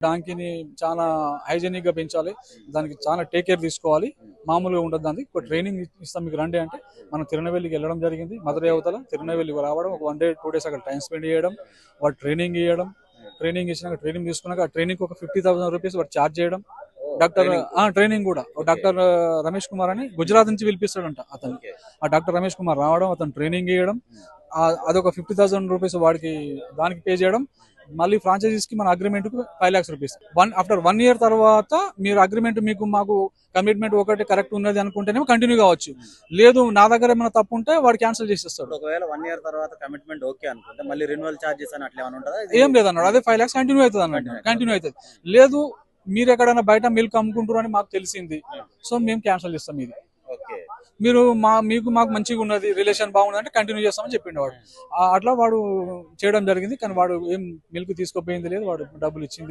డాంకీని చాలా హైజీనిక్ గా పెంచాలి, దానికి చాలా టేక్ కేర్ తీసుకోవాలి. మామూలుగా ఉండదు, దానికి ఒక ట్రైనింగ్ ఇస్తాం మీకు రండి అంటే మనం తిరునెల్వేలికి వెళ్ళడం జరిగింది. మధురై అవతల తిరునెల్వేలి రావడం, ఒక 1 day 2 days అక్కడ టైం స్పెండ్ చేయడం, వాడు ట్రైనింగ్ ఇవ్వడం, ట్రైనింగ్ ఇచ్చినాక ట్రైనింగ్ తీసుకున్నాక ఆ ట్రైనింగ్ ఒక 50,000 రూపీస్ వాడు ఛార్జ్ చేయడం. డాక్టర్ ట్రైనింగ్ కూడా డాక్టర్ రమేష్ కుమార్ అని గుజరాత్ నుంచి పిలిపిస్తాడంట అతను. ఆ డాక్టర్ రమేష్ కుమార్ రావడం, అతను ట్రైనింగ్ ఇవ్వడం, అదొక 50,000 రూపీస్ వాడికి దానికి పే చేయడం. మళ్ళీ ఫ్రాంచైజీస్ కి మన అగ్రిమెంట్ కు 5 lakhs రూపీస్. ఆఫ్టర్ 1 year తర్వాత మీరు అగ్రిమెంట్ మీకు మాకు కమిట్మెంట్ ఒకటి కరెక్ట్ ఉన్నది అనుకుంటేనే కంటిన్యూ కావచ్చు, లేదు నా దగ్గర ఏమైనా తప్పు ఉంటే వాడు క్యాన్సిల్ చేసేస్తాడు. ఒకవేళ 1 year తర్వాత కమిట్మెంట్ ఓకే అనుకుంటే మళ్ళీ రెన్యువల్ చార్జెస్ అని అట్లా ఏమైనా ఉంటుందా? ఏం లేదన్నాడు, అదే 5 lakhs కంటిన్యూ అవుతుంది అన్నట్టు, కంటిన్యూ అవుతుంది. లేదు మీరు ఎక్కడైనా బయట మిల్క్ అమ్ముకుంటారు అని మాకు తెలిసింది, సో మేము క్యాన్సిల్ చేస్తాం ఇది. మీరు మాకు మంచిగా ఉన్నది, రిలేషన్ బాగుంది అంటే కంటిన్యూ చేస్తామని చెప్పిండు వాడు. అట్లా వాడు చేయడం జరిగింది. కానీ వాడు ఏం మిల్క్ తీసుకోపోయింది లేదు, వాడు డబ్బులు ఇచ్చింది.